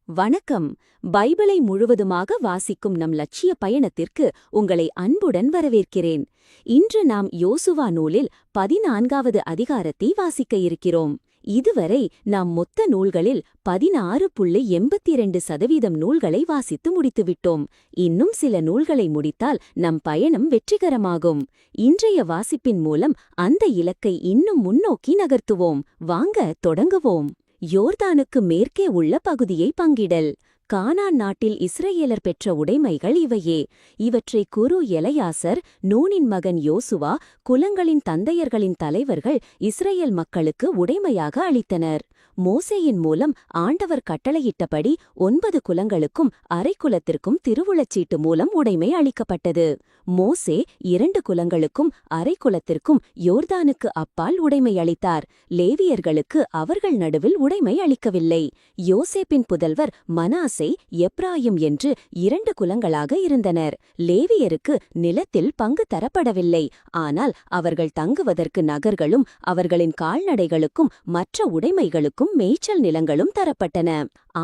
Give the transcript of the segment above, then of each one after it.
வணக்கம். பைபிளை முழுவதுமாக வாசிக்கும் நம் லட்சிய பயணத்திற்கு உங்களை அன்புடன் வரவேற்கிறேன். இன்று நாம் யோசுவா நூலில் 14வது அதிகாரத்தை வாசிக்க இருக்கிறோம். இதுவரை நாம் மொத்த நூல்களில் 16.82% நூல்களை வாசித்து முடித்துவிட்டோம். இன்னும் சில நூல்களை முடித்தால் நம் பயணம் வெற்றிகரமாகும். இன்றைய வாசிப்பின் மூலம் அந்த இலக்கை இன்னும் முன்னோக்கி நகர்த்துவோம். வாங்க தொடங்குவோம். யோர்தானுக்கு மேற்கே உள்ள பகுதியை பங்கிடல். கானான் நாட்டில் இஸ்ரயேலர் பெற்ற உடைமைகள் இவையே. இவற்றை குரு எலெயாசர், நூனின் மகன் யோசுவா, குலங்களின் தந்தையர்களின் தலைவர்கள் இஸ்ரயேல் மக்களுக்கு உடைமையாக அளித்தனர். மோசேயின் மூலம் ஆண்டவர் கட்டளையிட்டபடி 9 குலங்களுக்கும் அரைக்குலத்திற்கும் திருவுளச்சீட்டு மூலம் உடைமை அளிக்கப்பட்டது. மோசே 2 குலங்களுக்கும் அரைக்குலத்திற்கும் யோர்தானுக்கு அப்பால் உடைமை அளித்தார். லேவியர்களுக்கு அவர்கள் நடுவில் உடைமை அளிக்கவில்லை. யோசேப்பின் புதல்வர் மனாசே, எப்ராயிம் என்று 2 குலங்களாக இருந்தனர். லேவியருக்கு நிலத்தில் பங்கு தரப்படவில்லை. ஆனால் அவர்கள் தங்குவதற்கு நகர்களும் அவர்களின் கால்நடைகளுக்கும் மற்ற உடைமைகளுக்கும் மேய்ச்சல் நிலங்களும் தரப்பட்டன.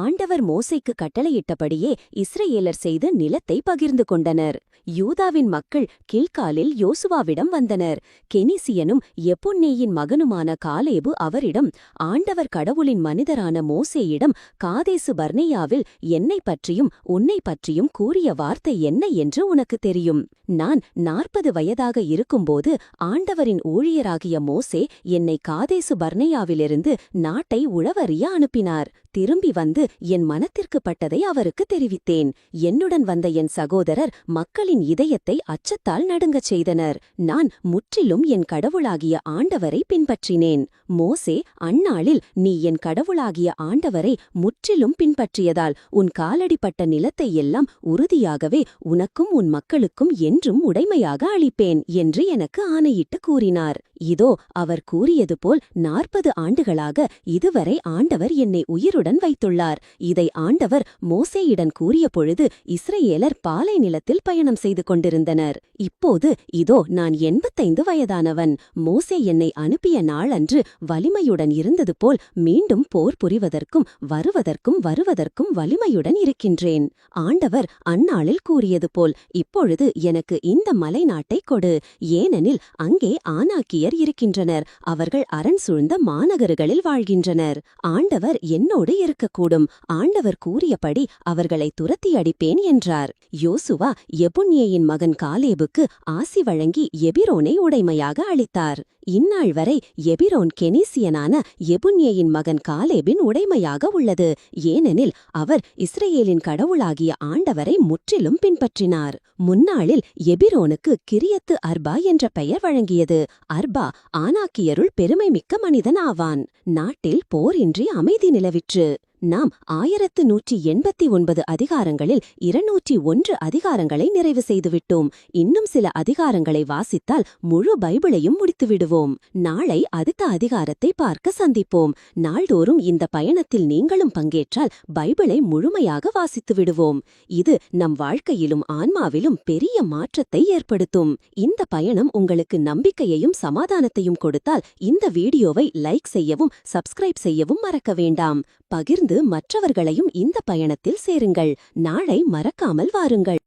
ஆண்டவர் மோசேக்கு கட்டளையிட்டபடியே இஸ்ரயேலர் செய்து நிலத்தை பகிர்ந்து கொண்டனர். யூதாவின் மக்கள் கில்காலில் யோசுவாவிடம் வந்தனர். கெனிசியனும் எப்புன்னேயின் மகனுமான காலேபு அவரிடம், ஆண்டவர் கடவுளின் மனிதரான மோசேயிடம் காதேசு பர்னேயாவில் என்னை பற்றியும் உன்னை பற்றியும் கூறிய வார்த்தை என்ன என்று உனக்கு தெரியும். நான் 40 வயதாக இருக்கும்போது ஆண்டவரின் ஊழியராகிய மோசே என்னை காதேசு பர்னேயாவிலிருந்து நாட்டை உழவறிய அனுப்பினார். திரும்பி வந்து என் மனத்திற்கு பட்டதை அவருக்கு தெரிவித்தேன். என்னுடன் வந்த என் சகோதரர் மக்களின் இதயத்தை அச்சத்தால் நடுங்கச் செய்தனர். நான் முற்றிலும் என் கடவுளாகிய ஆண்டவரை பின்பற்றினேன். மோசே, அந்நாளில் நீ என் கடவுளாகிய ஆண்டவரை முற்றிலும் பின்பற்றியதால் உன் காலடிப்பட்ட நிலத்தை எல்லாம் உறுதியாகவே உனக்கும் உன் மக்களுக்கும் என்றும் உடைமையாக அளிப்பேன் என்று எனக்கு ஆணையிட்டு கூறினார். இதோ அவர் கூறியது போல் 40 ஆண்டுகளாக இதுவரை ஆண்டவர் என்னை உயிருடன் வைத்துள்ளார். இதை ஆண்டவர் மோசேயிடம் கூறிய பொழுது இஸ்ரயேலர் பாலை நிலத்தில் பயணம் செய்து கொண்டிருந்தனர். இப்போது இதோ நான் 85 வயதானவன். மோசே என்னை அனுப்பிய நாளன்று வலிமையுடன் இருந்தது போல் மீண்டும் போர் புரிவதற்கும் வருவதற்கும் வலிமையுடன் இருக்கின்றேன். ஆண்டவர் அந்நாளில் கூறியது போல் இப்பொழுது எனக்கு இந்த மலை நாட்டை கொடு. ஏனெனில் அங்கே ஆனாக்கியர் இருக்கின்றனர். அவர்கள் அரண் சூழ்ந்த மாநகர்களில் வாழ்கின்றனர். ஆண்டவர் என்னோடு இருக்கக்கூடும். ஆண்டவர் கூறியபடி அவர்களை துரத்தி அடிப்பேன் என்றார். யோசுவா எபுன்னேயின் மகன் காலேபுக்கு ஆசி வழங்கி எபிரோனை உடைமையாக அளித்தார். இந்நாள் வரை எபிரோன் கெனிசியனான எபுன்னேயின் மகன் காலேபின் உடைமையாக உள்ளது. ஏனெனில் அவர் இஸ்ரயேலின் கடவுளாகிய ஆண்டவரை முற்றிலும் பின்பற்றினார். முன்னாளில் எபிரோனுக்கு கிரியத்து அர்பா என்ற பெயர் வழங்கியது. அர்பா ஆனாக்கியருள் பெருமைமிக்க மனிதன் ஆவான். நாட்டில் போரின்றி அமைதி நிலவிற்று. நாம் 1189 அதிகாரங்களில் 201 அதிகாரங்களை நிறைவு செய்துவிட்டோம். இன்னும் சில அதிகாரங்களை வாசித்தால் முழு பைபிளையும் முடித்துவிடுவோம். நாளை அடுத்த அதிகாரத்தை பார்க்க சந்திப்போம். நாள்தோறும் இந்த பயணத்தில் நீங்களும் பங்கேற்றால் பைபிளை முழுமையாக வாசித்து விடுவோம். இது நம் வாழ்க்கையிலும் ஆன்மாவிலும் பெரிய மாற்றத்தை ஏற்படுத்தும். இந்த பயணம் உங்களுக்கு நம்பிக்கையையும் சமாதானத்தையும் கொடுத்தால் இந்த வீடியோவை லைக் செய்யவும் சப்ஸ்கிரைப் செய்யவும் மறக்க வேண்டாம். பகிர்ந்து மற்றவர்களையும் இந்த பயணத்தில் சேருங்கள். நாளை மறக்காமல் வாருங்கள்.